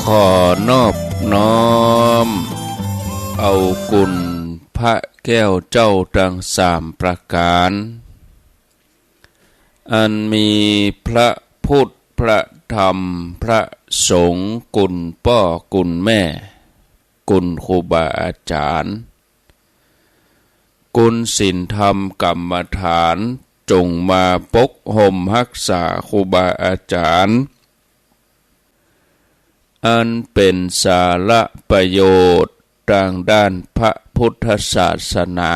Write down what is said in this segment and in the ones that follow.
อนอบน้อมเอากุณพระแก้วเจ้าทั้งสามประการอันมีพระพุทธพระธรรมพระสงฆ์กุณพ่อกุณแม่กุณครูบาอาจารย์กุณศีลธรรมกรรมฐานจงมาปกห่มรักษาครูบาอาจารย์อันเป็นสาระประโยชน์ทางด้านพระพุทธศาสนา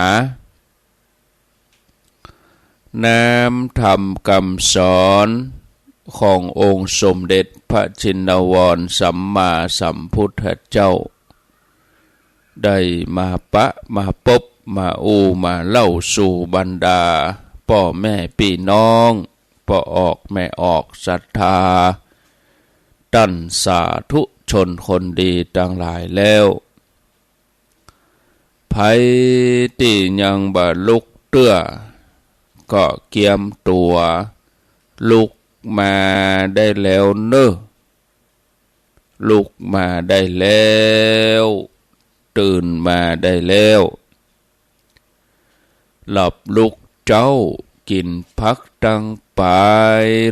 น้ำธรรมคำสอนขององค์สมเด็จพระชินวรสัมมาสัมพุทธเจ้าได้มาปะมาพบมามาเล่าสู่บรรดาพ่อแม่พี่น้องพ่อออกแม่ออกศรัทธาตั้นสาธุชนคนดีต่างหลายแล้วไผที่ยังบ่ลุกเตื้อก็เกียมตัวลุกมาได้แล้วเนอะลุกมาได้แล้วตื่นมาได้แล้วหลับลุกเจ้ากินพักตั้งไป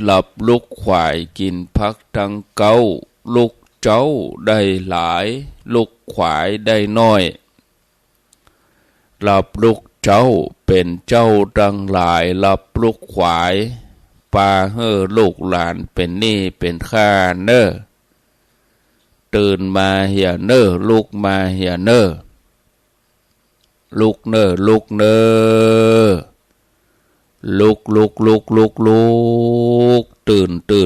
หลับลุกขวายกินพักตั้งเก้าลุกเจ้าได้หลายลุกขวายได้น้อยหลับลุกเจ้าเป็นเจ้าตั้งหลายหลับลุกขวายปาเฮ่อลูกหลานเป็นหนี้เป็นข้าเนอตื่นมาเหี่ยเนอลุกมาเหี่ยเนอลุกเนอลุกเนอลุกตื่นตื่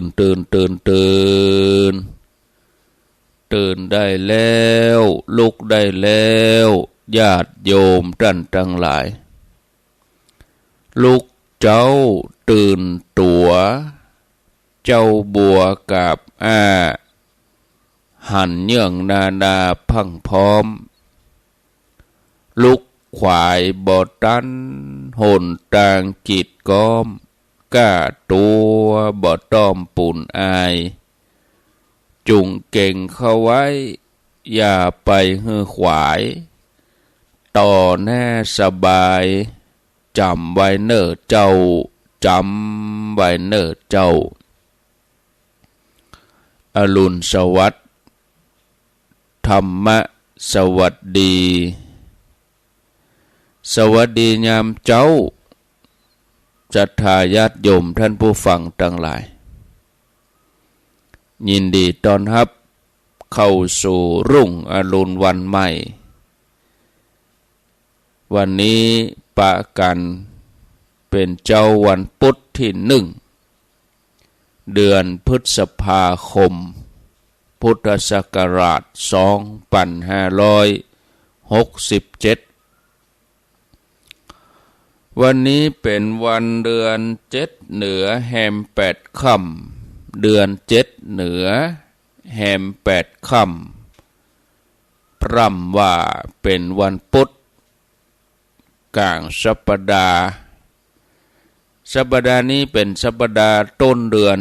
นได้แล้วลุกได้แล้วญาติโยมท่านทั้งหลายลุกเจ้าตื่นตัวเจ้าบัวกับหันเยื่องนาพังพร้อมลุกขวายบ่ตันหนตางกิดก้อมก้าตัวบ่ต้อมปุ่นอายจุงเก่งเข้าไว้อย่าไปฮือขวายต่อแน่สบายจำไว้เนอเจ้าจำไว้เนอเจ้าอรุณสวัสดิ์ธรรมะสวัสดีสวัสดียามเจ้าศรัทธาญาติโยมท่านผู้ฟังทั้งหลายยินดีต้อนรับเข้าสู่รุ่งอรุณวันใหม่วันนี้ปะกันเป็นเจ้าวันพุธที่1เดือนพฤษภาคมพุทธศักราช2567วันนี้เป็นวันเดือน7เหนือแฮม8ค่ำเดือน7เหนือแฮม8ค่ำพร่ำว่าเป็นวันพุธกลางสัปดาห์สัปดาห์นี้เป็นสัปดาห์ต้นเดือน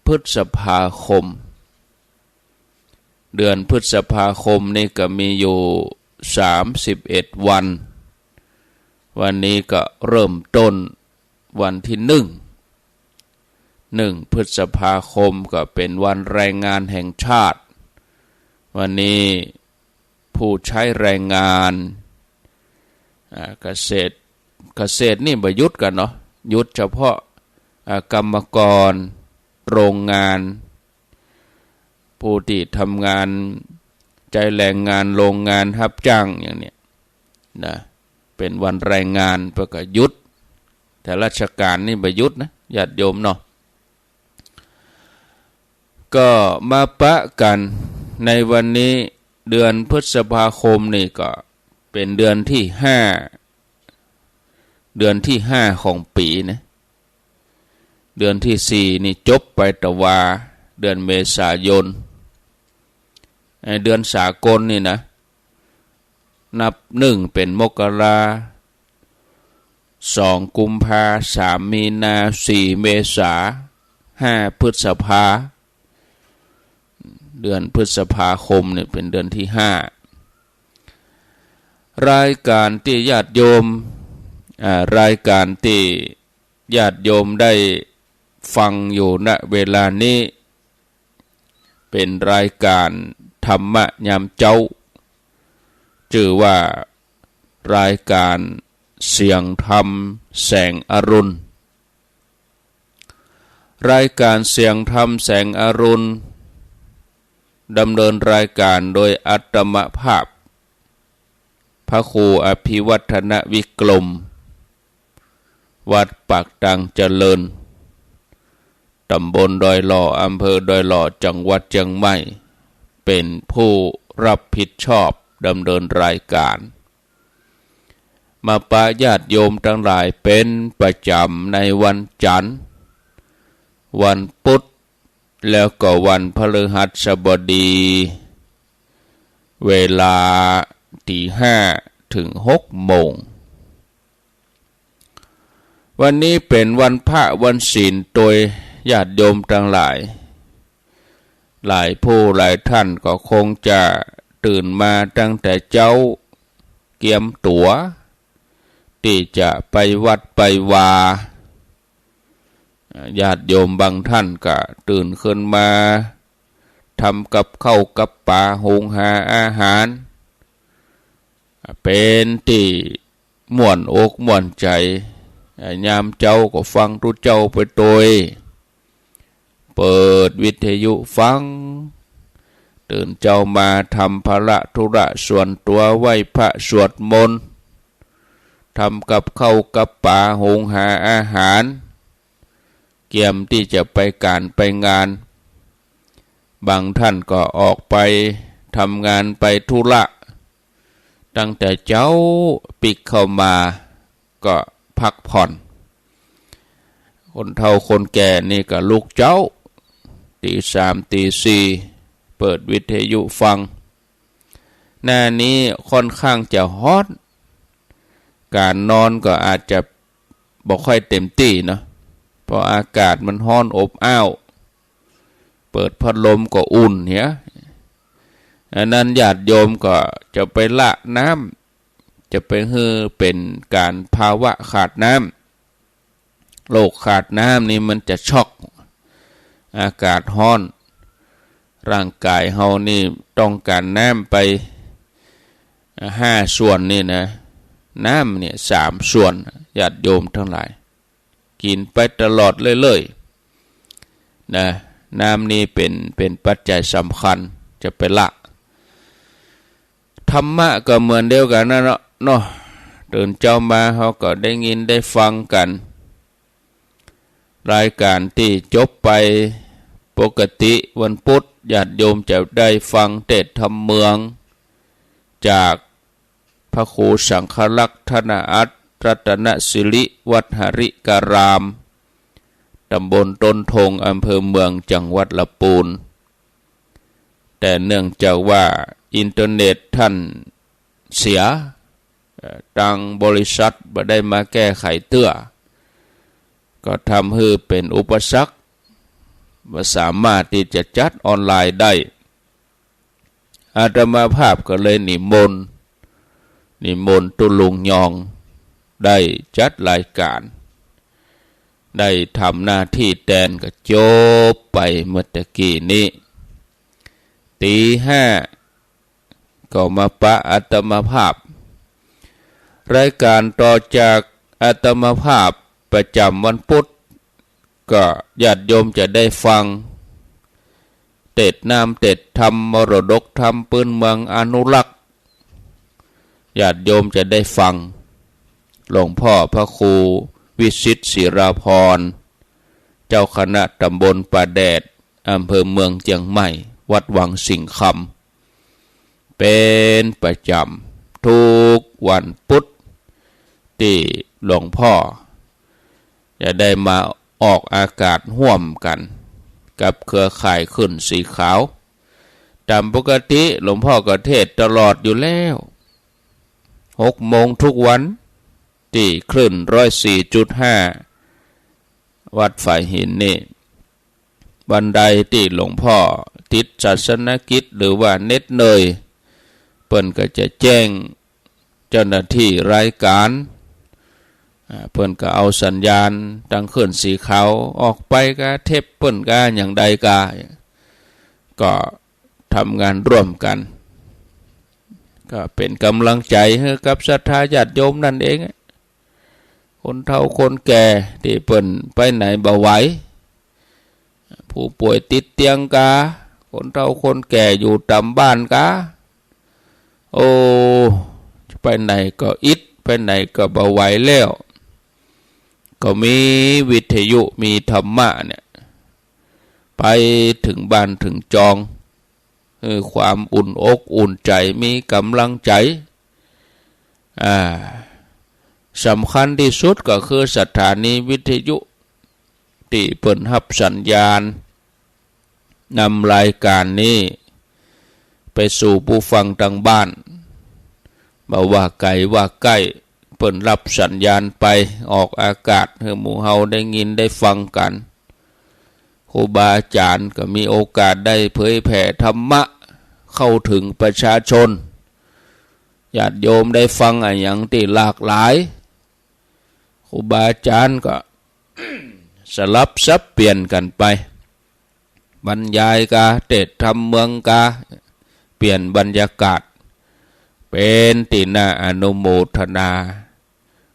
พฤษภาคมเดือนพฤษภาคมนี่ก็มีอยู่31วันวันนี้ก็เริ่มต้นวันที่1พฤษภาคมก็เป็นวันแรงงานแห่งชาติวันนี้ผู้ใช้แรงงานเกษตรนี่บ่หยุดกันเนาะหยุดเฉพาะกรรมกรโรงงานผู้ที่ทำงานใจแรงงานโรงงานรับจ้างอย่างเนี้ยนะเป็นวันแรงงานเพื่อก็หยุดแต่ราชการนี่บ่หยุดนะญาติโยมเนาะก็มาปะกันในวันนี้เดือนพฤษภาคมนี่ก็เป็นเดือนที่5ของปีนะเดือนที่4นี่จบไปตะวาเดือนเมษายนเดือนสากลนี่นะนับ1เป็นมกรา2กุมภา3มีนา4เมษา5พฤษภา เดือนพฤษภาคมเนี่ยเป็นเดือนที่5รายการที่ญาติโยมรายการที่ญาติโยมได้ฟังอยู่ณเวลานี้เป็นรายการธรรมะยามเจ้าชื่อว่ารายการเสียงธรรมแสงอรุณรายการเสียงธรรมแสงอรุณดำเนินรายการโดยอาตมภาพพระครูอภิวัฒนวิกรมวัดปากตังเจริญตำบลดอยหล่ออำเภอดอยหล่อจังหวัดเชียงใหม่เป็นผู้รับผิดชอบดำเนินรายการมาปะญาติโยมทั้งหลายเป็นประจำในวันจันทร์วันพุธแล้วก็วันพฤหัสบดีเวลา5 ถึง 6 โมงวันนี้เป็นวันพระวันศีลโดยญาติโยมทั้งหลายหลายผู้หลายท่านก็คงจะตื่นมาตั้งแต่เจ้าเกียมตั๋วที่จะไปวัดไปวาญาติโยมบางท่านก็ตื่นขึ้นมาทำกับข้าวกับปลาหุงหาอาหารเป็นที่ม่วนอกม่วนใจยามเจ้าก็ฟังทุเจ้าไปโดยเปิดวิทยุฟังตื่นเจ้ามาทำภาระธุระส่วนตัวไหว้พระสวดมนต์ทำกับข้าวกับปลาหุงหาอาหารเกียมที่จะไปการไปงานบางท่านก็ออกไปทำงานไปธุระตั้งแต่เจ้าปิกเข้ามาก็พักผ่อนคนเฒ่าคนแก่นี่ก็ลูกเจ้าตี 3 ตี 4เปิดวิทยุฟังหน้านี้ค่อนข้างจะฮอตการนอนก็อาจจะบ่ค่อยเต็มที่เนาะเพราะอากาศมันร้อนอบอ้าวเปิดพัดลมก็อุ่นเหี้ยอันนั้นญาติโยมก็จะไปละน้ำจะไปฮือเป็นการภาวะขาดน้ำโรคขาดน้ำนี่มันจะช็อกอากาศร้อนร่างกายเฮานี่ต้องการน้ำไป5 ส่วนนี่นะน้ำเนี่ย3 ส่วนญาติโยมทั้งหลายกินไปตลอดเลยนะน้ำนี่เป็นปัจจัยสำคัญจะไปละธรรมะก็เหมือนเดียวกันนะเนาะตื่นเจ้ามาเขาก็ได้ยินได้ฟังกันรายการที่จบไปปกติวันพุธญาติโยมจะได้ฟังเทศน์ธรรมเมืองจากพระครูสังฆลักษณอัตรัตนสิริวัดหริการามตำบลต้นทงอำเภอเมืองจังหวัดลำพูนแต่เนื่องจากว่าอินเทอร์เน็ตท่านเสียทางบริษัทบ่ได้มาแก้ไขเตื้อก็ทำให้เป็นอุปสรรคว่าสามารถที่จะจัดออนไลน์ได้อาตมาภาพก็เลยนิมนต์ตุลุงยองได้จัดรายการได้ทำหน้าที่แทนก็จบไปเมื่อตะกี้นี้ตี 5ก็มาปะอาตมาภาพรายการต่อจากอาตมาภาพประจำวันพุธก็ญาติโยมจะได้ฟังเทศน์นามเทศน์ธรรมมรดกธรรมพื้นเมืองอนุรักษ์ญาติโยมจะได้ฟังหลวงพ่อพระครูวิสิตศิราพรเจ้าคณะตำบลป่าแดดอำเภอเมืองเชียงใหม่วัดวังสิงห์คำเป็นประจำทุกวันพุธที่หลวงพ่อจะได้มาออกอากาศร่วมกันกับเครือข่ายขึ้นสีขาวตามปกติหลวงพ่อก็เทศตลอดอยู่แล้ว6 โมงทุกวันที่คลื่น 104.5 วัดฝ่ายหินนี่บันไดที่หลวงพ่อ ติดศาสนกิจหรือว่าเน็ตเนยเปิ้นก็จะแจ้งเจ้าหน้าที่รายการเปิ้นก็เอาสัญญาณตั้งเคลื่อนสีขาวออกไปก็เทปเปิ้นก็อย่างใดก็ทำงานร่วมกันก็เป็นกำลังใจให้กับศรัทธาญาติโยมนั่นเองคนเฒ่าคนแก่ที่เปิ้นไปไหนบ่ไหวผู้ป่วยติดเตียงกาคนเฒ่าคนแก่อยู่ตามบ้านกาโอ้ไปไหนก็อิดไปไหนก็บ่ไหวแล้วก็มีวิทยุมีธรรมะเนี่ยไปถึงบ้านถึงจองความอุ่นอกอุ่นใจมีกำลังใจสำคัญที่สุดก็คือสถานีวิทยุที่เปิดรับสัญญาณนำรายการนี้ไปสู่ผู้ฟังทางบ้านบ่ว่าไกลว่าใกล้เปิดรับสัญญาณไปออกอากาศให้หมู่เฮาได้ยินได้ฟังกันครูบาอาจารย์ก็มีโอกาสได้เผยแผ่ธรรมะเข้าถึงประชาชนญาติโยมได้ฟังอย่างที่หลากหลายครูบาอาจารย์ก็ สลับซับเปลี่ยนกันไปบรรยายกาเทศธรรมเมืองกาเปลี่ยนบรรยากาศเป็นที่น่าอนุโมทนา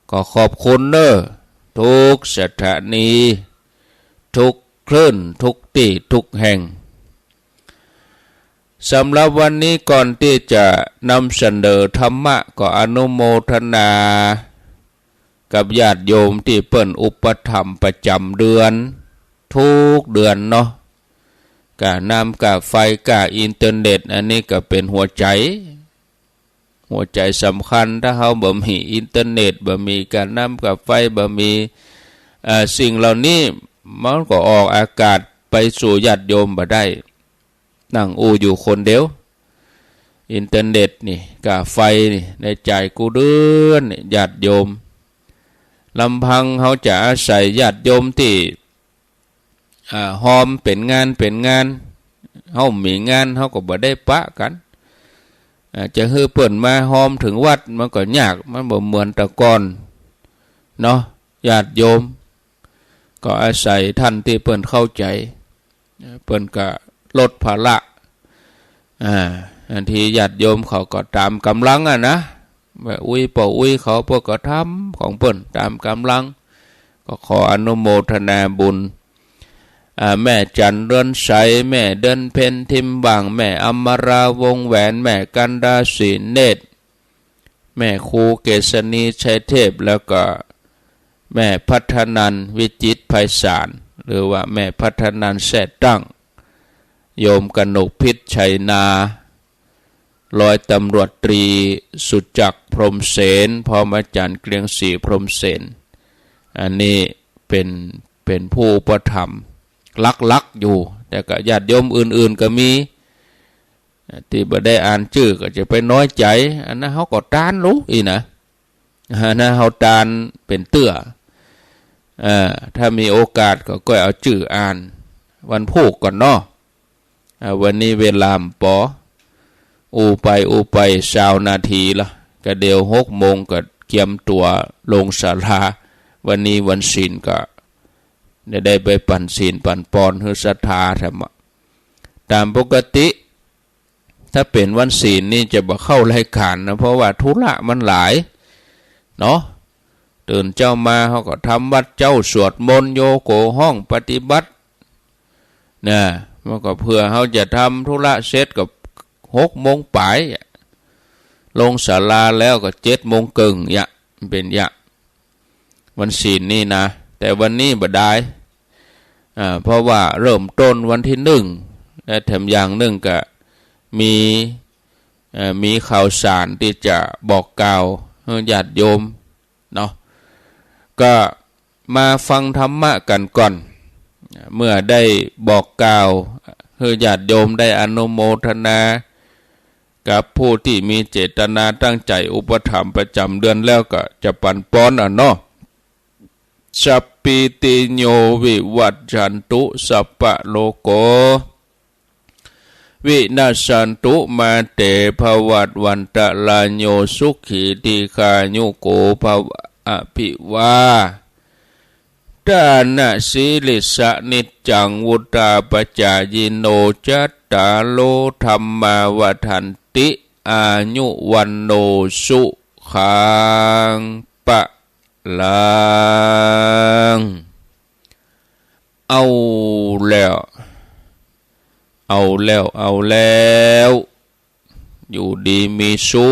ก็ขอบคุณเนอะทุกสถานีทุกคลื่นทุกที่ทุกแห่งสำหรับวันนี้ก่อนที่จะนำเสนอธรรมะก็อนุโมทนากับญาติโยมที่เปิ้นอุปถัมภ์ประจำเดือนทุกเดือนเนาะกะน้ำกะไฟกะอินเทอร์เน็ตอันนี้ก็เป็นหัวใจสำคัญถ้าเฮาบ่มีอินเทอร์เน็ตบ่มีการน้ำกะไฟบ่มีสิ่งเหล่านี้มันก็ออกอากาศไปสู่ญาติโยมบ่ได้นั่งอูอยู่คนเดียวอินเทอร์เน็ตนี่กะไฟนี่ในใจกูเดือนญาติโยมลำพังเขาจะอาศัยญาติโยมที่หอมเป็นงานเขามีงานเขาก็บ่ได้ปะกันจะฮือเปิ่นมาหอมถึงวัดมันก็ยากมันบ่เหมือนแต่ก่อนเนาะญาติโยมก็อาศัยท่านที่เปิ่นเข้าใจเปิ่นก็ลดภาระอันที่ญาติโยมเขาก็ตามกำลังนะแบบป่อเขาพวกก็ทำของเปิ่นตามกำลังก็ขออนุโมทนาบุญแม่จันเรือนใสแม่เดินเพนทิมบางแม่อมราวงแหวนแม่กันดาศีเนตรแม่ครูเกษณีชัยเทพแล้วก็แม่พัฒนันวิจิตรไพศาลหรือว่าแม่พัฒนันแซ่ตั้งโยมกนกพิษชัยนาร้อยตำรวจตรีสุจักรพรหมเสนพร้อมอาจารย์เกรียงศรีพรหมเสนอันนี้เป็นผู้อุปถัมภ์ลักอยู่แต่ก็ญาติโยมอื่นๆก็มีที่บ่ได้อ่านชื่อก็จะไปน้อยใจอันนั้นเขาก็ตานรู้อีนะอันนั้นเขาตานเป็นเตื้อถ้ามีโอกาสก็เอาชื่ออ่านวันพูกก่อนเนาะวันนี้เวลาปออูไป20 นาทีละก็เดี๋ยว6 โมงก็เกียมตัวลงศาลาวันนี้วันศีลก็ได้ไปปั่นศีลปั่นปอนให้ศรัทธาธรรมะตามปกติถ้าเป็นวันศีลนี่จะบ่เข้ารายการนะเพราะว่าธุระมันหลายเนาะตื่นเจ้ามาเขาก็ทำวัดเจ้าสวดมนต์โยโกห้องปฏิบัตินะมันก็เพื่อเขาจะทำธุระเสร็จกับ6 โมงปลายลงศาลาแล้วก็7 โมงครึ่งเป็นวันศีลนี่นะแต่วันนี้บ่ได้เพราะว่าเริ่มต้นวันที่1และแถมอย่างหนึ่งก็มีข่าวสารที่จะบอกกล่าวญาติโยมเนาะก็มาฟังธรรมะกันก่อนเมื่อได้บอกกล่าวให้ญาติโยมได้อนุโมทนากับผู้ที่มีเจตนาตั้งใจอุปถัมภ์ประจำเดือนแล้วก็จะปั่นป้อนเนาะสัพพิติโยวิวัจจันตุสัพพะโลโก วินาสันตุมาเตภวัตวันตะลาโยสุขีติคายุโกภวะอภิวาทานะสีลิสะนิจจังวุตาปจายโนจัตตาโลธรรมาวทันติอายุวันโนสุขังปะลังเอาแล้วอยู่ดีมีสุ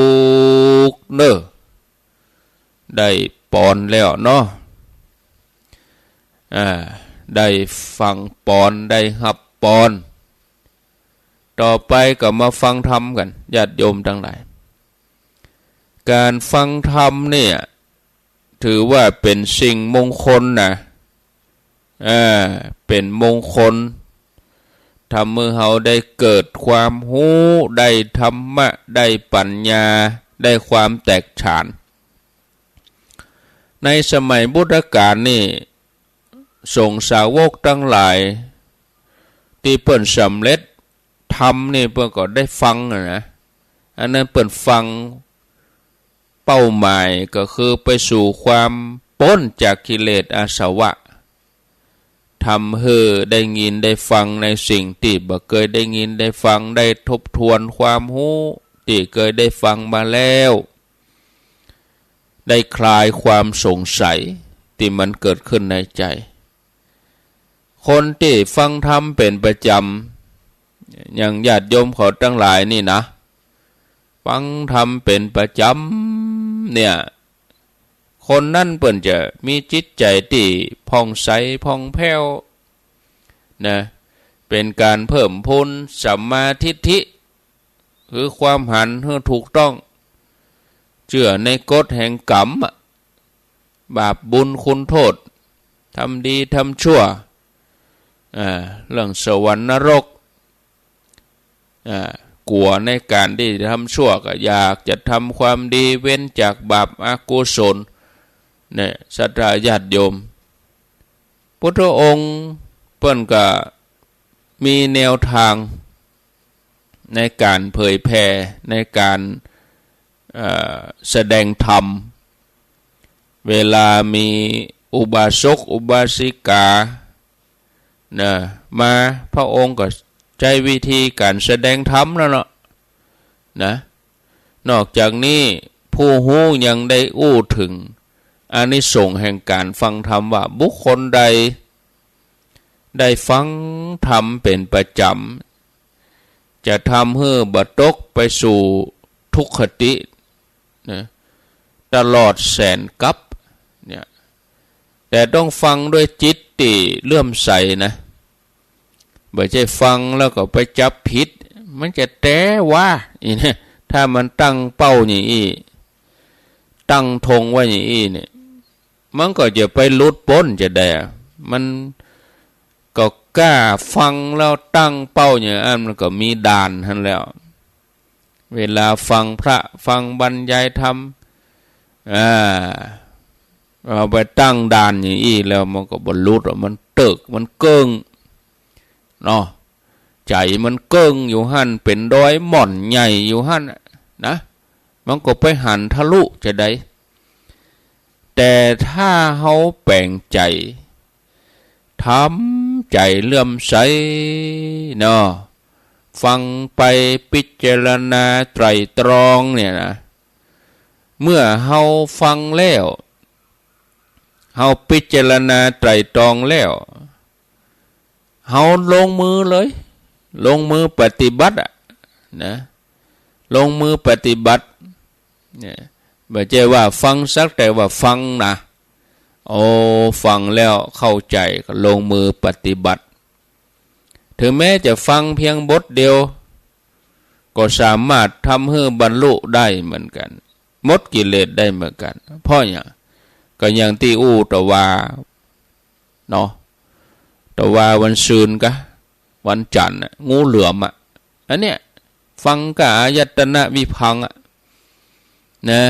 ขเนอะได้ปอนแล้วเนาะได้ฟังปอนได้หับปอนต่อไปก็มาฟังธรรมกันญาติโยมทั้งหลายการฟังธรรมเนี่ยถือว่าเป็นสิ่งมงคลนะเป็นมงคลทำมือเฮาได้เกิดความรู้ได้ธรรมะได้ปัญญาได้ความแตกฉานในสมัยพุทธกาลนี่สงฆ์สาวกทั้งหลายที่เปิ้นสำเร็จธรรมนี่เปิ้นก็ได้ฟังนะอันนั้นเปิ้นฟังเป้าหมายก็คือไปสู่ความพ้นจากกิเลสอาสวะทำให้ได้ยินได้ฟังในสิ่งที่บ่เคยได้ยินได้ฟังได้ทบทวนความรู้ที่เคยได้ฟังมาแล้วได้คลายความสงสัยที่มันเกิดขึ้นในใจคนที่ฟังธรรมเป็นประจำอย่างญาติโยมเขาทั้งหลายนี่นะฟังธรรมเป็นประจำเนี่ยคนนั่นเปิ่นจะมีจิตใจที่ผ่องใสผ่องแผ้วนะเป็นการเพิ่มพูนสัมมาทิฏฐิคือความหันให้ถูกต้องเชื่อในกฎแห่งกรรมบาปบุญคุณโทษทำดีทำชั่วเรื่องสวรรค์นรกกลัวในการที่จะทำชั่วก็อยากจะทำความดีเว้นจากบาปอกุศลเนี่ยศรัทธาญาติโยมพุทธองค์เพิ่นก็มีแนวทางในการเผยแผ่ในการแสดงธรรมเวลามีอุบาสกอุบาสิกานะมาพระองค์ก็ใช้วิธีการแสดงธรรมแล้วเนาะนะนอกจากนี้ผู้ฮู้ยังได้อู้ถึงอานิสงส์แห่งการฟังธรรมว่าบุคคลใดได้ฟังธรรมเป็นประจำจะทำให้บัตกไปสู่ทุกขตินะตลอดแสนกัปเนี่ยแต่ต้องฟังด้วยจิตที่เลื่อมใสนะไม่ใช่ฟังแล้วก็ไปจับผิดมันจะแต้ว่าอีเนี่ยถ้ามันตั้งเป้าอย่างนี้ตั้งธงไว้อย่างนี้เนี่ยมันก็จะไปลุดพ้นจะได้มันก็กล้าฟังแล้วตั้งเป้าอย่างนั้นมันก็มีด่านทันแล้วเวลาฟังพระฟังบรรยายธรรมเอาไปตั้งด่านอย่างนี้แล้วมันก็บรรลุมันเติกมันเกิ้งเนาะใจมันเกิ้งอยู่หั่นเป็นดอยหม่อนใหญ่อยู่หั่นนะมันก็ไปหันทะลุจะได้แต่ถ้าเฮาแปลงใจทำใจเลื่อมใสเนาะฟังไปพิจารณาไตรตรองเนี่ยนะเมื่อเฮาฟังแล้วเฮาพิจารณาไตรตรองแล้วเฮาลงมือเลยลงมือปฏิบัตินะลงมือปฏิบัติเนี่ยไม่ใช่ว่าฟังสักแต่ว่าฟังนะโอ้ฟังแล้วเข้าใจก็ลงมือปฏิบัติถึงแม้จะฟังเพียงบทเดียวก็สามารถทำให้บรรลุได้เหมือนกันหมดกิเลสได้เหมือนกันเพราะอย่างก็อย่างที่ตะวาเนาะตะวาวันศุกร์กะวันจันทร์งูเหลือมอันเนี้ยฟังกะอายตนะวิภังนะ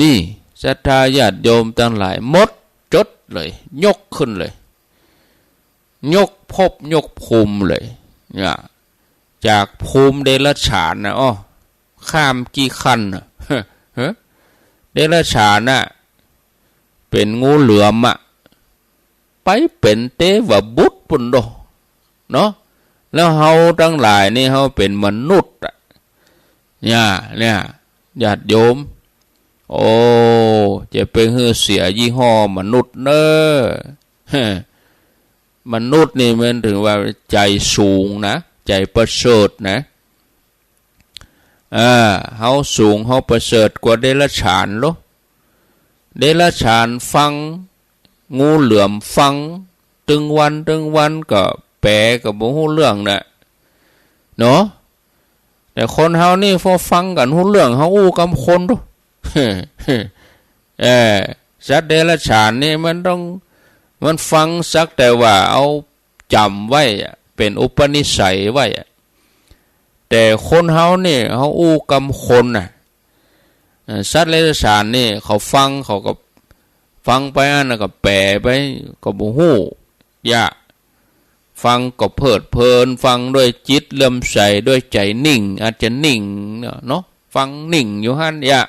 นี่ศรัทธาญาติโยมทั้งหลายหมดจดเลยยกขึ้นเลยยกภพยกภูมิเลยเนี่ย จากภูมิเดรัจฉานนะอ้อข้ามกี่ขั้นนะเดรัจฉานน่ะเป็นงูเหลือมอ่ะไปเป็นเทวบุตรปุ่นโดเนาะแล้วเฮาทั้งหลายนี่เฮาเป็นมนุษย์อ่ะเนี่ยญาติโยมโอ้จะไปฮือเสียยี่ห้อมนุษย์เนอะมนุษย์นี่มันถึงว่าใจสูงนะใจประเสริฐนะเฮาสูงเฮาประเสริฐกว่าเดรัจฉานโลเดรัจฉานฟังงูเหลือมฟังตึงวันก็แปลก็บ่ฮู้เรื่องน่ะเนาะแต่คนเฮานี่พอฟังกันฮู้เรื่องเฮาอู้กำคนดูสัตว์เดรัจฉานนี่มันฟังสักแต่ว่าเอาจำไว้เป็นอุปนิสัยไว้แต่คนเฮานี่เฮาอู้กำคนน่ะสัตว์เดรัจฉานนี่เขาฟังเขาก็ฟังไปอันนั้นก็แปลไปก็บ่ฮู้ยะฟังก็เพลิดเพลินฟังด้วยจิตเลื่อมใสด้วยใจนิ่งอาจจะนิ่งเนาะฟังนิ่งอยู่หั่นยะ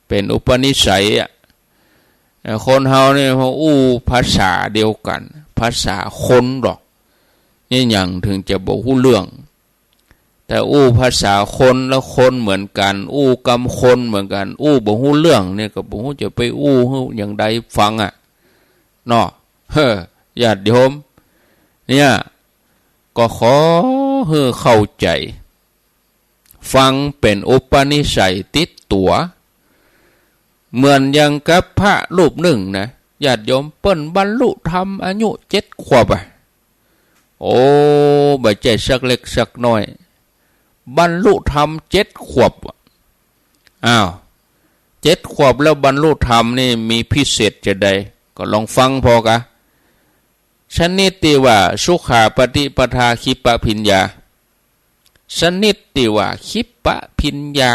เป็นอุปนิสัยคนเฮาเนี่ยเขาอู้ภาษาเดียวกันภาษาคนหรอกนี่อย่างถึงจะบอกฮู้เรื่องแต่อู้ภาษาคนแล้วคนเหมือนกันอู้กำคนเหมือนกันอู้บ่ฮู้เรื่องเนี่ยก็บ่ฮู้จะไปอู้อย่างใดฟังเนาะญาติโยมเนี่ยก็ขอให้เข้าใจฟังเป็นอุปนิสัยติดตัวเหมือนอย่างกับพระรูปหนึ่งนะญาติโยมเปิ้นบรรลุธรรมอายุ7 ขวบโอ้บ่ใจสักเล็กสักน้อยบรรลุธรรม7 ขวบ7 ขวบแล้วบรรลุธรรมนี่มีพิเศษจะใดก็ลองฟังพอกะชนิดที่ว่าสุขาปฏิปทาคิปะพิญญาชนิดที่ว่าคิปะพิญญา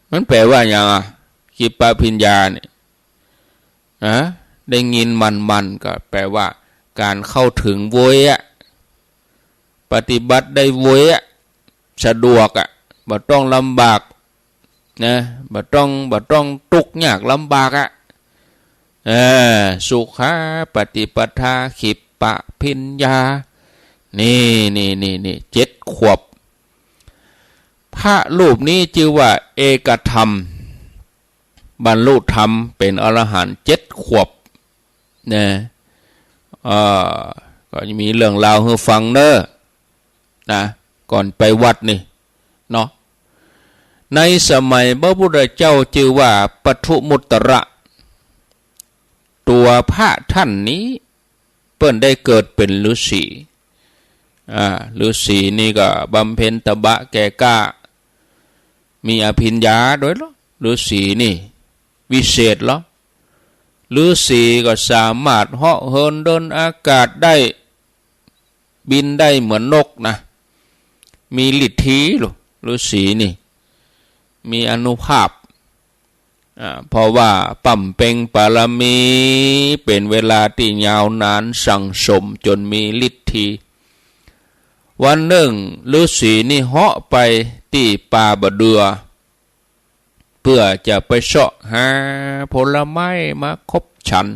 มันแปลว่าอย่างคิปะพิญญาเนี่ยได้ยินมันก็แปลว่าการเข้าถึงโวยปฏิบัติได้โวยสะดวกบ่ต้องลำบากนะบ่ต้องทุกข์ยากลำบากสุขาปฏิปทาขิปปะพิญญานี่7 ขวบพระรูปนี้ชื่อว่าเอกธรรมบรรลุธรรมเป็นอรหันต์7 ขวบนะก็มีเรื่องราวให้ฟังเนอะนะก่อนไปวัดนี่เนาะในสมัยพระพุทธเจ้าชื่อว่าปทุมุตตระตัวพระท่านนี้เปิ้นได้เกิดเป็นฤาษีฤาษีนี่ก็บำเพ็ญตบะแก่กล้ามีอภิญญาด้วยเหรอฤาษีนี่วิเศษเหรอฤาษีก็สามารถเหาะเหินเดินอากาศได้บินได้เหมือนนกนะมีฤทธิ์หรอฤาษีนี่มีอานุภาพเพราะว่าปั่มเพ็งบารมีเป็นเวลาที่ยาวนานสั่งสมจนมีฤทธิ์วันหนึ่งฤาษีนี่เหาะไปที่ป่าบะเดือเพื่อจะไปเสาะหาผลไม้มาคบฉัน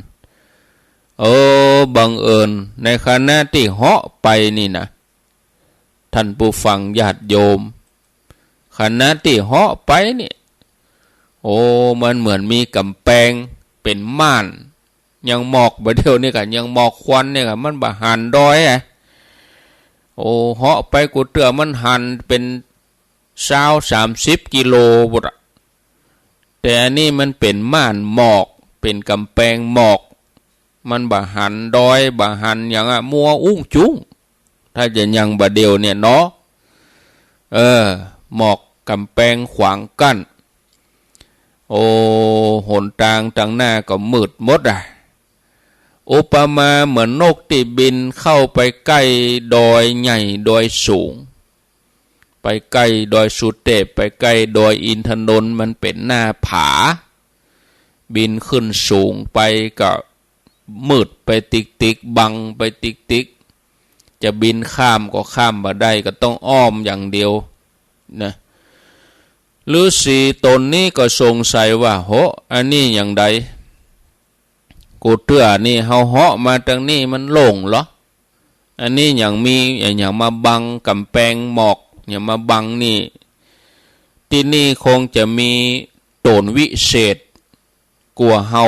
บังเอิญในขณะที่เหาะไปนี่นะท่านผู้ฟังญาติโยมขณะที่เหาะไปนี่มันเหมือนมีกำแพงเป็นม่านยังหมอกบ่เดียวนี่กันยังหมอกควันนี่กันมันบ่หันดอยเหาะไปกูเตือมันหันเป็น30 กิโลบุตรแต่อันนี้มันเป็นม่านหมอกเป็นกำแพงหมอกมันบ่หันดอยบ่หันอย่างมัวอุ้งจุ้งถ้าจะยังบ่เดียวเนี่ยเนาะหมอกกำแพงขวางกั้นหนทางทางหน้าก็มืดมดอุปมาเหมือนนกที่บินเข้าไปใกล้ดอยใหญ่ดอยสูงไปใกล้ดอยสุเทพไปใกล้ดอยอินทนนท์มันเป็นหน้าผาบินขึ้นสูงไปก็มืดไปติ๊กบังไปติ๊ก จะบินข้ามก็ข้ามมาได้ก็ต้องอ้อมอย่างเดียวนะฤาษีตนนี้ก็สงสัยว่าโหอันนี้อย่างใดกูเตื้อนี่เฮาเหาะมาทางนี้มันโล่งเหรออันนี้อย่างมีอย่างมาบังกำแพงหมอกอย่างมาบังนี่ที่นี่คงจะมีโตนวิเศษกว่าเฮา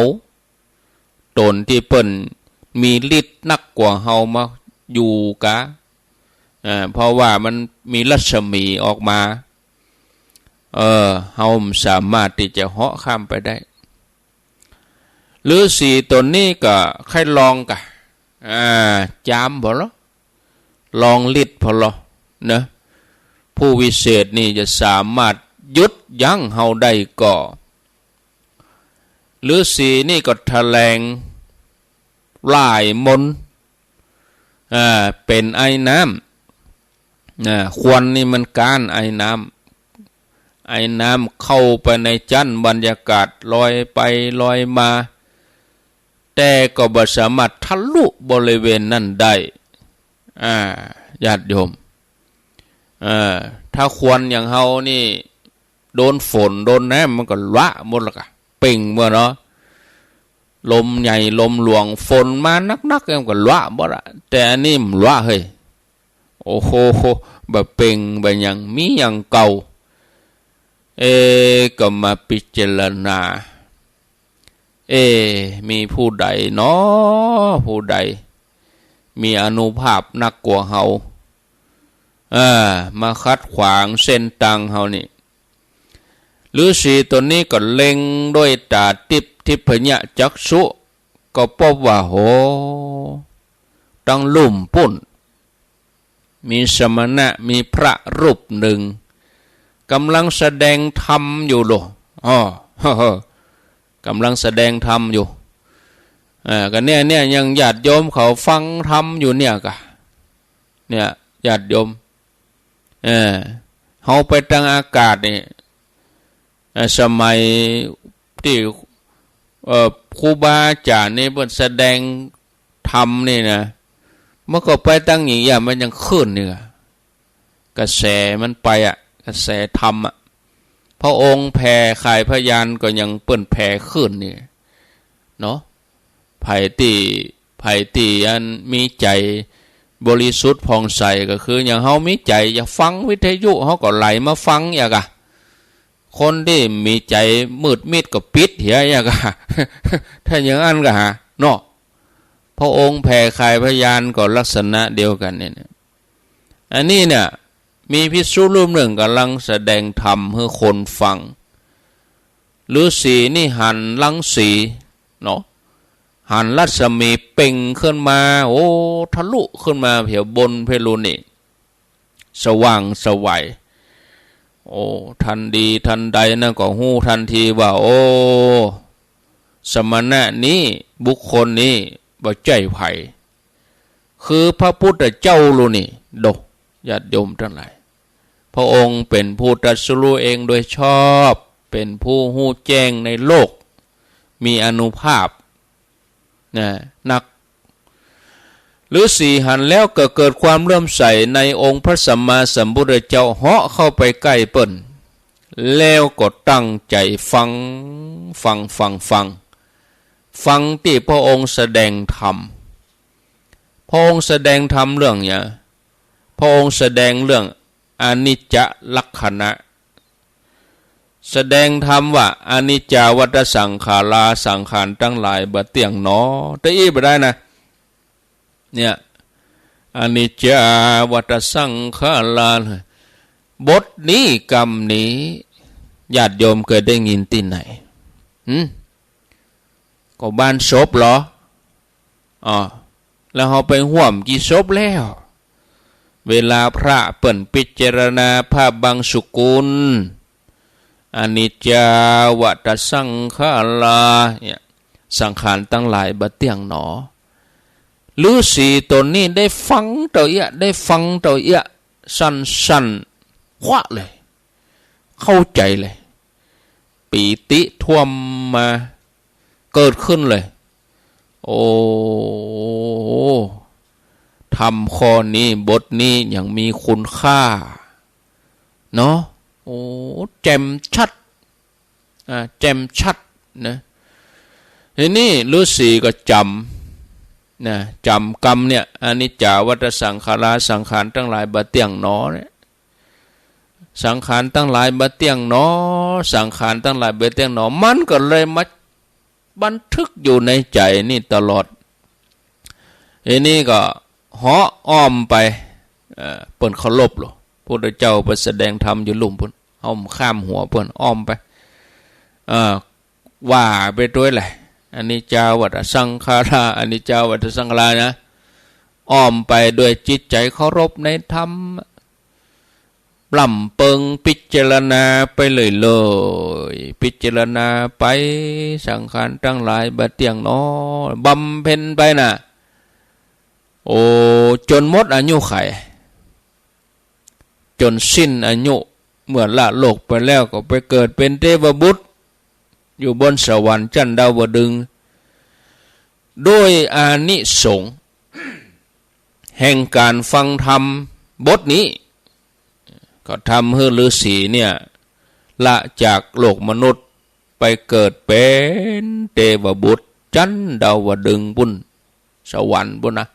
โตนที่เปิ้นมีฤทธิ์นักกว่าเฮามาอยู่กะเพราะว่ามันมีรัศมีออกมาเฮาสามารถที่จะเหาะข้ามไปได้ฤาษีตนนี้ก็ใครลองกะจามพอละลองฤทธิ์พอละนะผู้วิเศษนี่จะสามารถยุดยั้งเฮาได้ก็ฤาษีนี่ก็แถลงล่ายมนเป็นไอ้น้ำควันนี่มันการไอ้น้ำเข้าไปในจันบรรยากาศลอยไปลอยมาแต่ก็บ่สามารถทะลุบริเวณนั้นได้ญาติโยมถ้าควันอย่างเฮานี่โดนฝนโดนน้ำมันก็ละหมดละกะเป่งเมื่อเนาะลมใหญ่ลมหลวงฝนมานักๆมันก็ละหมดละแต่อันนี้มันละเฮ้ยโอ้โหแบบเป่งแบบอย่างมีอย่างเก่าก็มาพิจารณามีผู้ใดเนาะผู้ใดมีอานุภาพนักกว่าเฮามาคัดขวางเส้นทางเฮานี่ฤาษีตัวนี้ก็เล็งด้วยตาทิพยจักษุก็พบว่าโหตั้งลุ่มปุ่นมีสมณะมีพระรูปหนึ่งกำลังแสดงธรรมอยู่หรอกำลังแสดงธรรมอยู่ก็เนี่ยยังญาติโยมเขาฟังธรรมอยู่เนี่ยกะเนี่ยญาติโยมเฮาไปทางอากาศนี่สมัยที่ครูบาอาจารย์นี่เพิ่นแสดงธรรมนี่นะมันก็ไปตั้งอย่างเงี้ยมันยังขึ้นนี่กระแสมันไปกระแสธรรมพระองค์แผ่ข่ายพยานก็ยังเปิ้นแผ่ขึ้นนี่เนาะไผที่อันมีใจบริสุทธิ์ผ่องใสก็คืออย่างเฮามีใจอยากฟังวิทยุเฮาก็ไหลมาฟังอย่างกะคนที่มีใจมืดมิดก็ปิดเหียอย่างกะถ้าอย่างนั้นก็เนาะพระองค์แผ่ข่ายพยานก็ลักษณะเดียวกันเนี่ยอันนี้เนี่ยมีภิกษุรูปหนึ่งกำลังแสดงธรรมให้คนฟังฤาษีนี่หันลังสีเนาะหันรัศมีเป่งขึ้นมาโอ้ทะลุขึ้นมาเพียบนเพลุนี่สว่างสวัยโอ้ทันดีทันใดนั่นก็หู้ทันทีว่าโอ้สมณะนี้บุคคลนี้บ่ใจไผ่คือพระพุทธเจ้าลูนี่โดญาติโยมทั้งหลายพระองค์เป็นผู้ตรัสรู้เองโดยชอบเป็นผู้หู้แจ้งในโลกมีอานุภาพนักฤาษีหันแล้วก็เกิดความเลื่อมใสในองค์พระสัมมาสัมพุทธเจ้าเหาะเข้าไปใกล้เปิ้นแล้วก็ตั้งใจฟังที่พระองค์แสดงธรรมพระองค์แสดงธรรมเรื่องเนี่ยพระองค์แสดงเรื่องอนิจจลักขณะแสดงธรรมว่าอนิจจาวัฏสังขาราสังขารทั้งหลายบ่เที่ยงหนอแต่อีบ่ได้นะเนี่ยอนิจจาวัฏสังขาราบทนี้กรรมนี้ญาติโยมเคยได้ยินที่ไหนก็บ้านศพเหรอแล้วเราไปห่วมกี่ศพแล้วเวลาพระเปิ่นพิจารณาภาพบางสุกุลอนิจจาวัฏสังขาราเนี่ยสังขารตั้งหลายบ่เที่ยงหนอฤาษีตนนี้ได้ฟังตัวสั้นคว้าเลยเข้าใจเลยปีติท่วมมาเกิดขึ้นเลยโอ้ท ทำข้อนี้บทนี้อย่างมีคุณค่าเนาะโอ้แจ่มชัดแจ่มชัดนะทีนี้ฤาษีก็จำนะจำกรรมเนี่ยอนิจจาวัฏสังขาราสังขารทั้งหลายบะเตียงหนอเนี่ยสังขารทั้งหลายบะเตียงหนอสังขารทั้งหลายบะเตียงหนอมันก็เลยมาบันทึกอยู่ในใจนี่ตลอดทีนี้ก็เหาะอ้อมไปเปิ้นเคารพหรอพระเจ้าไปแสดงธรรมอยู่ลุ่มเปิ้นอ้อมข้ามหัวเปิ้นอ้อมไปว่าไปด้วยแหละอนิจจาวัฏสังขาราอนิจจาวัฏสังขารานะอ้อมไปด้วยจิตใจเคารพในธรรมปล่ำเปิงพิจารณาไปเลยพิจารณาไปสังขารทั้งหลายบะเตียงหนอบำเพ็ญไปน่ะโอ้จนหมดอายุไขจนสิ้นอายุเมื่อละโลกไปแล้วก็ไปเกิดเป็นเทวบุตรอยู่บนสวรรค์ชั้นดาวดึงส์ด้วยอานิสงส์แห่งการฟังธรรมบทนี้ก็ทำให้ฤาษีเนี่ยละจากโลกมนุษย์ไปเกิดเป็นเทวบุตรชั้นดาวดึงส์บุญสวรรค์บุญนะ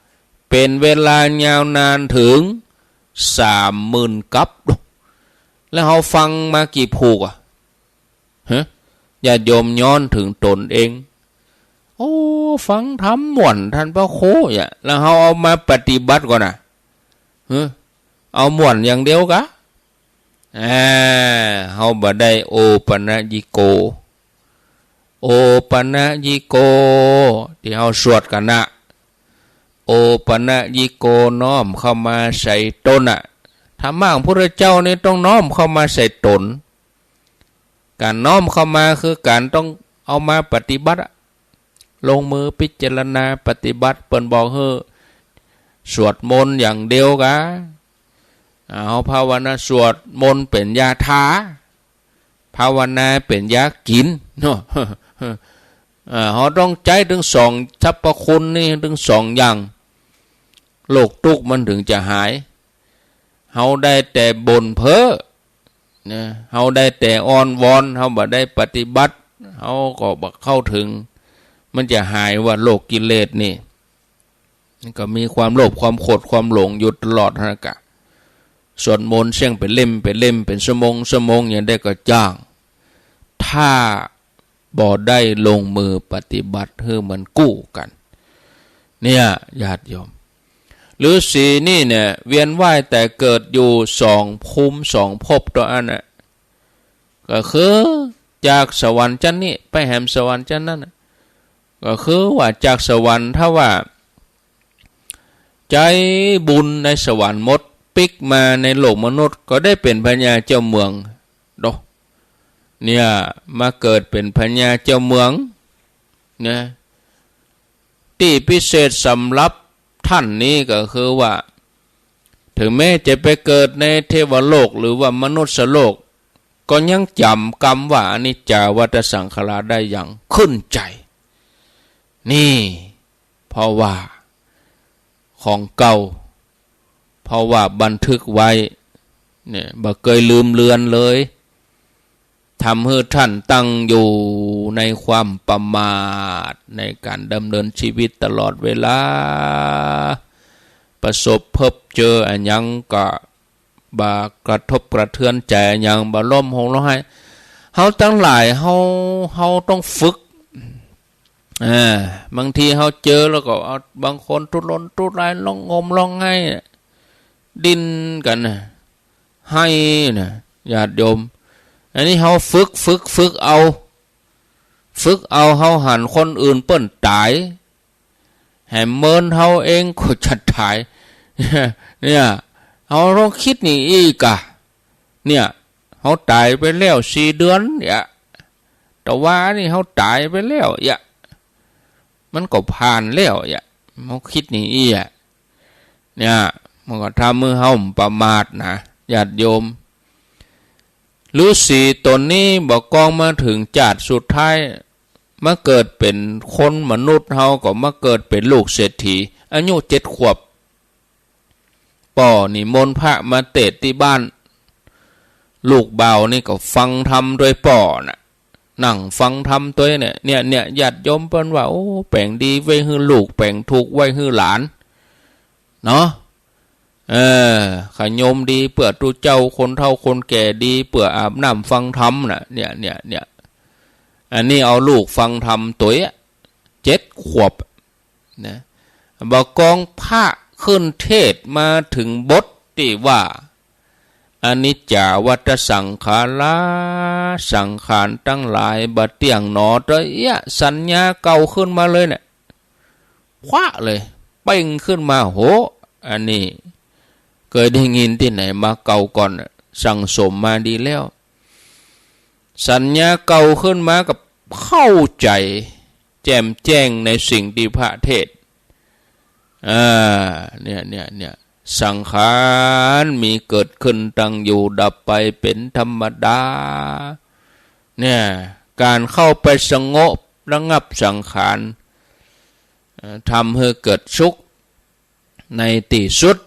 เป็นเวลายาวนานถึง30,000 กัปแล้วเขาฟังมากี่ผูกอย่าโยมย้อนถึงตนเองโอ้ฟังธรรมม่วนท่านพระโคอย่าแล้วเขาเอามาปฏิบัติก่อนนะเอาม่วนอย่างเดียวกะเขาบ่ได้โอปัญญิโกโอปัญญิโกที่เขาสวดกันนะโอปัญญิโกน้อมเข้ามาใส่ตนธรรมะของพระเจ้านี่ต้องน้อมเข้ามาใส่ตนการน้อมเข้ามาคือการต้องเอามาปฏิบัติลงมือพิจารณาปฏิบัติเปิ้นบอกเฮ้อสวดมนต์อย่างเดียวกะเอาภาวนาสวดมนต์เป็นยาทาภาวนาเป็นยากินเนาะเขาต้องใจถึงสรรพคุณนี่ถึง2 อย่างโรคทุกข์มันถึงจะหายเขาได้แต่บ่นเพ้อเนี่ยเขาได้แต่อ้อนวอนเขาบ่ได้ปฏิบัติเขาก็บ่เข้าถึงมันจะหายว่าโรคกิเลสนี่ก็มีความโลภความโกรธความหลงอยู่ตลอดนะกะสวดมนต์เสี่ยงเป็นเล่มเป็นชั่วโมงอย่างได้ก็จ้างถ้าบ่ได้ลงมือปฏิบัติให้มันกู้กันเนี่ยญาติโยมฤาษีนี่เนี่ยเวียนว่ายแต่เกิดอยู่2 ภูมิ 2 ภพตัวอันน่ะก็คือจากสวรรค์ชั้นนี้ไปแหมสวรรค์ชั้นนั้นก็คือว่าจากสวรรค์ถ้าว่าใจบุญในสวรรค์หมดปิกมาในโลกมนุษย์ก็ได้เป็นพญาเจ้าเมืองดอกเนี่ยมาเกิดเป็นพญาเจ้าเมืองนะที่พิเศษสำหรับท่านนี้ก็คือว่าถึงแม้จะไปเกิดในเทวโลกหรือว่ามนุษย์โลกก็ยังจำกรรมว่าอนิจจาวัฏสังขาราได้อย่างขึ้นใจนี่เพราะว่าของเก่าเพราะว่าบันทึกไว้เนี่ยบ่เคยลืมเลือนเลยทำให้ท่านตั้งอยู่ในความประมาทในการดำเนินชีวิตตลอดเวลาประสบพบเจออันยังก็บ่กระทบกระเทือนใจอันยังบ่ล้มหงร้องไห้เฮาทั้งหลายเฮาต้องฝึกบางทีเฮาเจอแล้วก็เอาบางคนทุรนทุรายร้องงมร้องไห้ดิ้นกันให้นะญาติโยมอันนี้เฮาฝึกเอาเฮาหันคนอื่นเปิ้นตายแหมเมินเฮาเองก็จะตายเนี่ยเฮาต้องคิดนี่อีกอะเนี่ยเฮาตายไปแล้ว4 เดือนเนี่ยแต่ว่านี่เฮาตายไปแล้วเนี่ยมันก็ผ่านแล้วเนี่ยเฮาคิดนี่อีอ่ะเนี่ยมันก็ทำมือเฮาประมาทนะญาติโยมฤาษีตนนี้บอกกองมาถึงจาดสุดท้ายมาเกิดเป็นคนมนุษย์เฮาก็มาเกิดเป็นลูกเศรษฐีอายุ7 ขวบ ป่อนิมนต์พระมาเทศน์ที่บ้านลูกเบานี่ก็ฟังธรรมด้วยป่อน่ะนั่งฟังธรรมตัวเนี่ยญาติโยมเปิ้นว่าโอ้แปลงดีไว้ให้ลูกแปลงถูกไว้ให้หลานเนาะขยมดีเปื่อตูเจ้าคนเฒ่าคนแก่ดีเปื่ออาบน้ำฟังธรรมน่ะเนี่ยอันนี้เอาลูกฟังธรรมตัว7 ขวบนะบอกกองพระขึ้นเทศมาถึงบทที่ว่าอนิจจาวัฏสังขาราสังขารตั้งหลายบัดเตียงหนอเตยะสัญญาเก่าขึ้นมาเลยเนี่ยคว้าเลยเป่งขึ้นมาโหอันนี้เคยได้ยินที่ไหนมาเก่าก่อนสั่งสมมาดีแล้วสัญญาเก่าขึ้นมากับเข้าใจแจ่มแจ้งในสิ่งที่พระเทศเนี่ยสังขารมีเกิดขึ้นตั้งอยู่ดับไปเป็นธรรมดาเนี่ยการเข้าไปสงบระงับสังขารทำให้เกิดสุขในที่สุด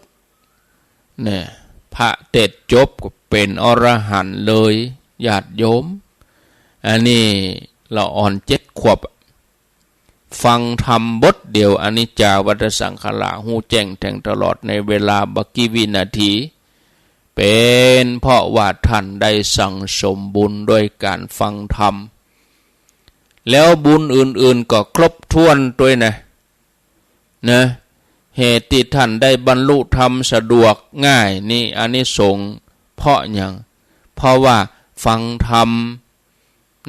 เนี่ยพระเทศจบก็เป็นอรหันต์เลยญาติโยมอันนี้เราอ่อน7 ขวบฟังธรรมบทเดียวอนิจจาวัฏสังขาราหูแจ้งแทงตลอดในเวลาบักกี่วินาทีเป็นเพราะว่าท่านได้สั่งสมบุญด้วยการฟังธรรมแล้วบุญอื่นๆก็ครบถ้วนด้วยนะเหตุที่ท่านได้บรรลุธรรมสะดวกง่ายนี่อานิสงส์เพราะอย่างเพราะว่าฟังธรรม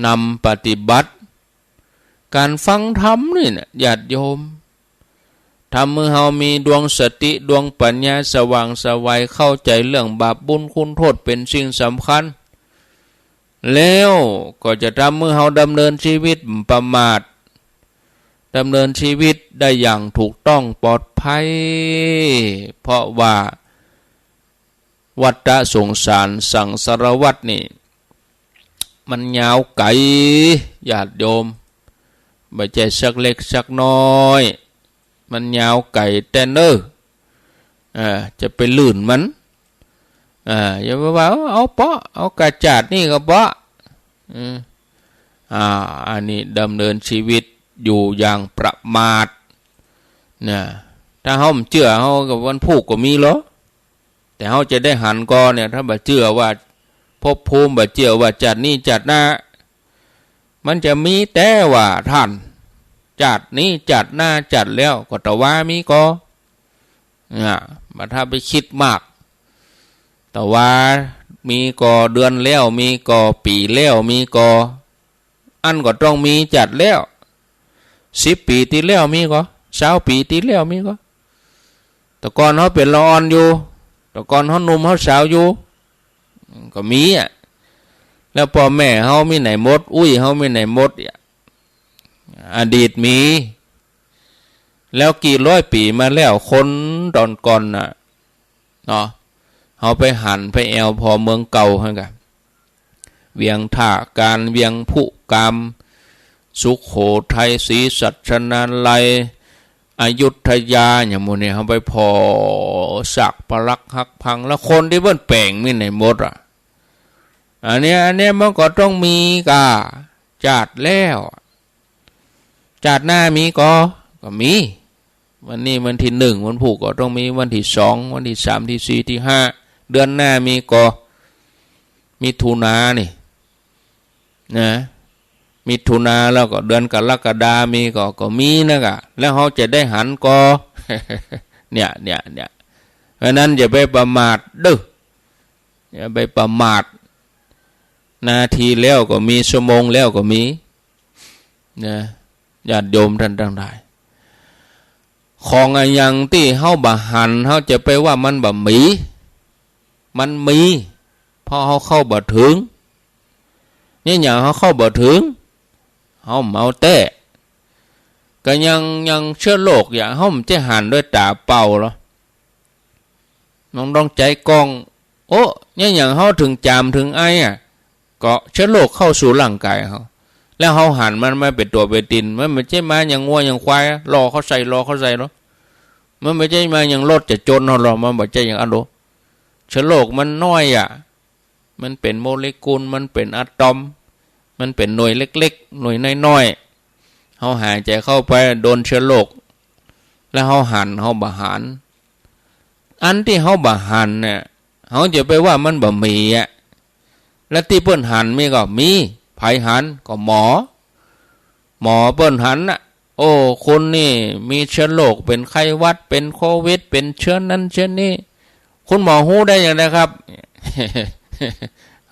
นำปฏิบัติการฟังธรรมนี่นะญาติโยมทำเมื่อเรามีดวงสติดวงปัญญาสว่างไสวเข้าใจเรื่องบาปบุญคุณโทษเป็นสิ่งสำคัญแล้วก็จะทำเมื่อเราดำเนินชีวิตประมาทดำเนินชีวิตได้อย่างถูกต้องปลอดภัยเพราะว่าวัฏสงสารสังสารวัฏนี่มันยาวไกลญาติโยมไม่ใช่สักเล็กสักน้อยมันยาวไกลแต่จะไปลื่นมันอย่าไปว่าเอาเปาะเอากระจาดนี่ก็เปาะอันนี้ดำเนินชีวิตอยู่อย่างประมาทนะถ้าเฮาเชื่อเฮากับวันพูกก็มีเหรอแต่เฮาจะได้หันก่อนเนี่ยถ้าบ่เชื่อว่าภพภูมิบ่เชื่อว่าจัดนี้จัดหน้ามันจะมีแต่ว่าท่านจัดนี้จัดหน้าจัดแล้วก็ตะว่ามีก็มาถ้าไปคิดมากแต่ว่ามีก็เดือนแล้วมีก็ปีแล้วมีก็อันก็ต้องมีจัดแล้ว10 ปีที่แล้วมีก็20 ปีที่แล้วมีก็แต่ก่อนเขาเป็นละอ่อนอยู่แต่ก่อนเขาหนุ่มเขาสาวอยู่ก็มีแล้วพ่อแม่เขามีไหนหมดเขามีไหนหมดอดีตมีแล้วกี่ร้อยปีมาแล้วคนตอนก่อนเนาะเขาไปหันไปแอวพอเมืองเก่าเหมือนกันเวียงท่าการเวียงผุกามสุโขทัยศรีสัชนาลัยอยุธยาอย่างโมเนี่ยเขาไปพอสักปลักหักพังแล้วคนที่เบิ้นแปลงมีไหนหมดอันนี้มันก็ต้องมีกาจัดแล้วจัดหน้ามีก็มีวันนี้วันที่1วันผูกก็ต้องมีวันที่2วันที่3ที่4ที่5เดือนหน้ามีก็มีถุนานี่นะมีถุนาแล้วก็เดือนกรกฎามีก็มีนะกะแล้วเขาจะได้หันก็เนี่ยเพราะนั้นอย่าไปประมาทอย่าไปประมาทนาทีแล้วก็มีชั่วโมงแล้วก็มีนะญาติโยมท่านทั้งหลายของอย่างที่เฮาบ่หันเฮาจะไปว่ามันบ่มีมันมีเพราะเฮาเข้าบ่ถึงนี่อย่างเฮาเข้าบ่ถึงเฮาเมาแต่ก็ยังเชื้อโรคอย่างเฮามันจะหันด้วยตาเปล่าเหรอน้องต้องใจกองโอ้นี่อย่างเฮาถึงจามถึงไอก็เชื้อโรคเข้าสู่ร่างกายเฮาแล้วเฮาหันมันไม่เป็นตัวเป็นตินมันไม่ใช่มาอย่างงัวอย่างควายรอเขาใส่เนาะ มันไม่ใช่มาอย่างรถจะจนหรอกมันไม่ใช่อย่างอันโดเชื้อโรคมันน้อยอ่ะมันเป็นโมเลกุลมันเป็นอะตอมมันเป็นหน่วยเล็กๆหน่วยน้อยๆเขาหายใจเข้าไปโดนเชื้อโรคแล้วเขาหันเขาบะหันอันที่เขาบะหันเนี่ยเขาจะไปว่ามันบะมีอ่ะแล้วที่เปิ้นหันมีก็มีไผหันก็หมอเปิ้นหันน่ะโอ้คุณนี่มีเชื้อโรคเป็นไข้หวัดเป็นโควิดเป็นเชื้อนั้นเชื้อนี้คุณหมอฮู้ได้อย่างไรครับ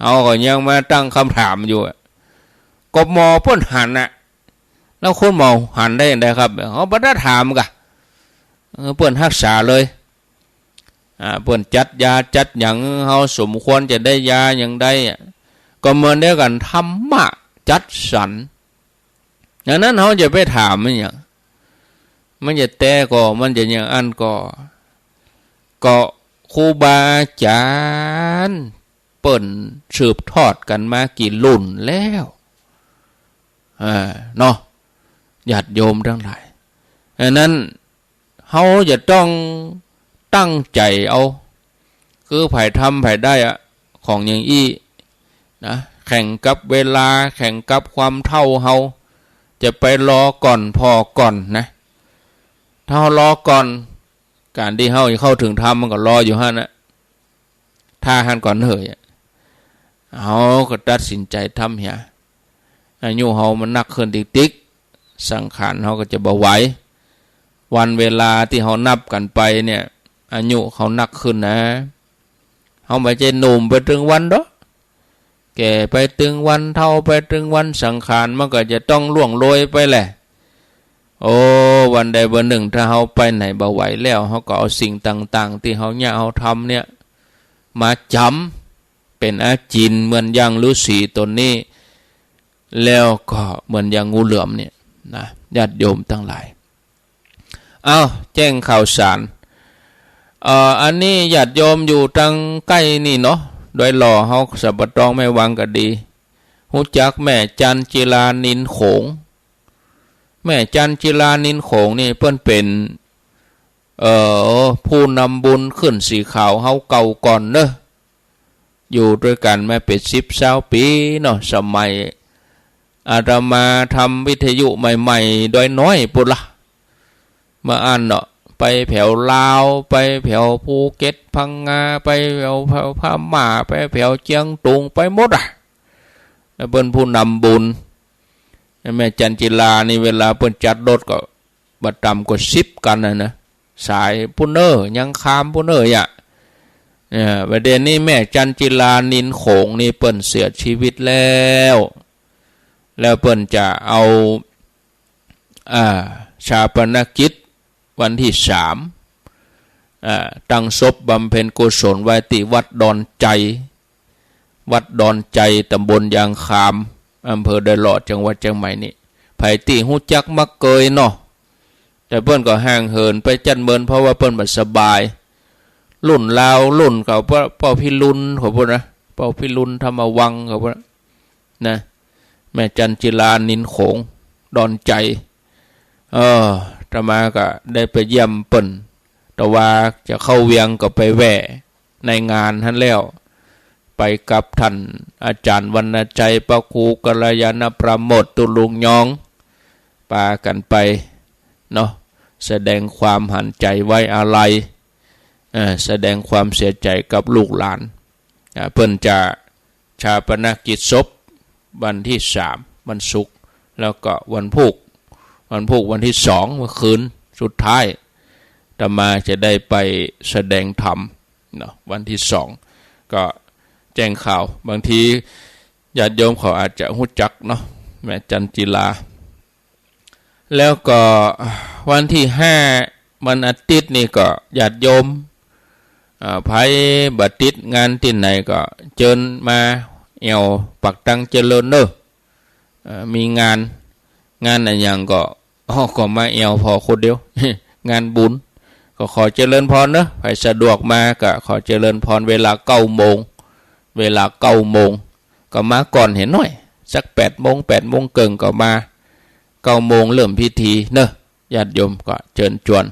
เอาก็ยังมาตั้งคำถามอยู่ก็หมอเปิ้นหันน่ะแล้วคุณหมอหันได้อย่างไรครับเขาบ่ได้ถามกะเปิ้นรักษาเลยเปิ้นจัดยาจัดหยังเฮาสมควรจะได้ยาอย่างใดก็เหมือนเดียวกันธรรมะจัดสรรอย่างนั้นเขาจะไปถามมันอย่างมันจะแต่ก็มันจะอย่างอันก็ครูบาอาจารย์เปิ้นสืบทอดกันมากี่รุ่นแล้วเนาะญาติโยมทั้งหลายดังนั้นเขาจะต้องตั้งใจเอาคือไผ่ทำไผ่ได้อะของอย่างอี้นะแข่งกับเวลาแข่งกับความเท่าเฮาจะไปรอก่อนพอก่อนนะถ้าเฮารอก่อนการที่เฮาจะเข้าถึงธรรมมันก็รออยู่ฮะนะถ้าหันก่อนเหยเฮาก็ตัดสินใจทำเหียอายุเฮามันนักขึ้นติ๊กๆสังขารเฮาก็จะบ่ไหววันเวลาที่เฮานับกันไปเนี่ยอายุเขานักขึ้นนะเฮาไม่ใช่หนุ่มไปถึงวันดอกแก่ไปถึงวันเฒ่าไปถึงวันสังขารมันก็จะต้องล่วงโรยไปแหละโอ้วันใดวันหนึ่งถ้าเฮาไปไหนบ่ไหวแล้วเฮาก็เอาสิ่งต่างๆที่เฮาเนี่ยเฮาทำเนี่ยมาจำเป็นอาจินเหมือนอย่างฤาษีตนนี้แล้วก็เหมือนอย่างงูเหลือมเนี่ยนะญาติโยมทั้งหลายเอาแจ้งข่าวสารอันนี้ญาติโยมอยู่ทางใกล้นี่เนาะโดยหล่อเฮาสับปะตองไม่วังก็ดีฮู้จักแม่จันจิลานินโขงแม่จันจิลานินโขงนี่เพิ่นเป็นผู้นำบุญขึ้นสีขาวเฮาเก่าก่อนเนอะอยู่ด้วยกันมาเป็น10-20 ปีเนาะสมัยอาตมาทำวิทยุใหม่ๆโดยน้อยปุละมาอ่านเนาะไปแถวลาวไปแถวภูเก็ตพังงาไปแถวพม่าไปแถวเชียงตุงไปหมดแล้วเพิ่นผู้นำบุญแม่จันจิลานี่เวลาเพิ่นจัดรถก็บ่ต่ำกว่า10กันนะสายพุนเนอร์ยังคามพุนเนอร์ประเด็นนี้แม่จันจิลานินโขงนี่เปิ้นเสียชีวิตแล้วเปิ้นจะเอาชาปนกิจวันที่3ตั้งศพบำเพ็ญกุศลไว้ที่วัดดอนใจตำบลยางคามอำเภอดอยหล่อจังหวัดเชียงใหม่นี่ไผที่ฮู้จักมักเกยเนาะแต่เปิ้นก็ห่างเหินไปจันเมินเพราะว่าเปิ้นบ่สบายรุ่นลาวรุ่นเขาเป้าพิรุณเขาพูดนะเป้าพิรุณธรรมวังเขาพูดนะแม่จันจิลานินโขงดอนใจอาตมาก็ได้ไปเยี่ยมเปิ้นแต่ว่าจะเข้าเวียงก็ไปแวะในงานท่านแล้วไปกับท่านอาจารย์วรรณชัยพระครูกัลยาณประโมทตุลุงยองปากันไปเนาะแสดงความหันใจไว้อาลัยแสดงความเสียใจกับลูกหลานเพิ่นจะชาปนกิจศพวันที่3วันศุกร์แล้วก็วันพุธวันที่2เมื่อคืนสุดท้ายอาตมาจะได้ไปแสดงธรรมเนาะวันที่2ก็แจ้งข่าวบางทีญาติโยมเขาอาจจะรู้จักเนาะแม่จันจิลาแล้วก็วันที่5วันอาทิตย์นี่ก็ญาติโยมไผบัดติดงานที่ไหนก็เชิญมาแอวปักตังเจริญเนอะมีงานอะไรอย่างก็มาแอวพอคนเดียว งานบุญก็ขอเจริญพรเนอะใครสะดวกมาก็ขอเจริญพรเวลา9 โมงก็มาก่อนเห็นหน่อยสัก8 โมงเกินก็มา9 โมงเริ่มพิธีเนอะญาติโยมก็เชิญชวน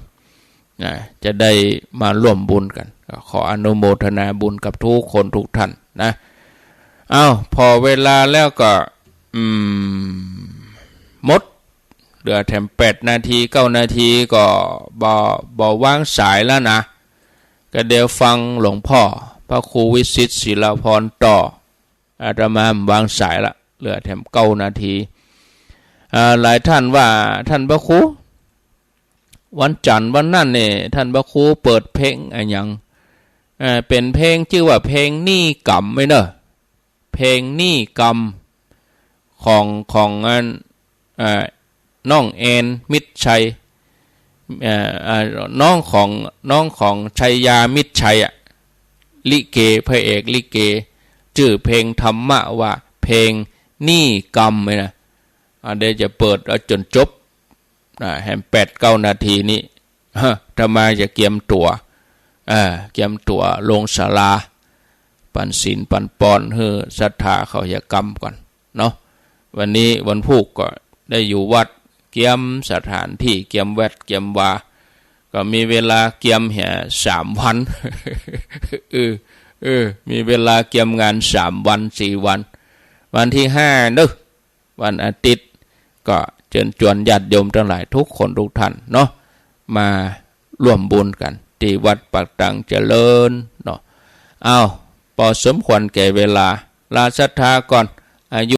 จะได้มาร่วมบุญกันขออนุโมทนาบุญกับทุกคนทุกท่านนะพอเวลาแล้วก็หมดเหลือแถม8 นาที9 นาทีก็บ่วางสายแล้วนะก็เดี๋ยวฟังหลวงพ่อพระครูวิสิตศิลาพรต่ออาตมาวางสายละเหลือแถม9 นาทีหลายท่านว่าท่านพระครูวันจันทร์วันนั้นเนี่ยท่านพระครูเปิดเพลงอะไรอย่างเป็นเพลงชื่อว่าเพลงหนี้กรรมไหมเนอะเพลงหนี้กรรมของน้องแอนมิตรชัยน้องของชัยยามิตรชัยลิเกพระเอกลิเกชื่อเพลงธรรมะว่าเพลงหนี้กรรมไหมนะเดี๋ยวจะเปิดจนจบแฮม8-9 นาทีนี้ถ้ามาจะเกียมตัวลงศาลาปันศีลปันปอนเฮือศรัทธาเขาอย่ากรรมก่อนเนาะวันนี้วันพุธก็ได้อยู่วัดเกียมสถานที่เกียมแวดเกียมวาก็มีเวลาเกียมแห่3 วันมีเวลาเกียมงาน3 วัน4 วันวันที่5นึกวันอาทิตย์ก็เชิญชวนญาติโยมทั้งหลายทุกคนทุกท่านเนาะมาร่วมบุญกันที่วัดปากตังเจริญเนาะพอสมควรแก่เวลาลาศรัทธาก่อนอายุ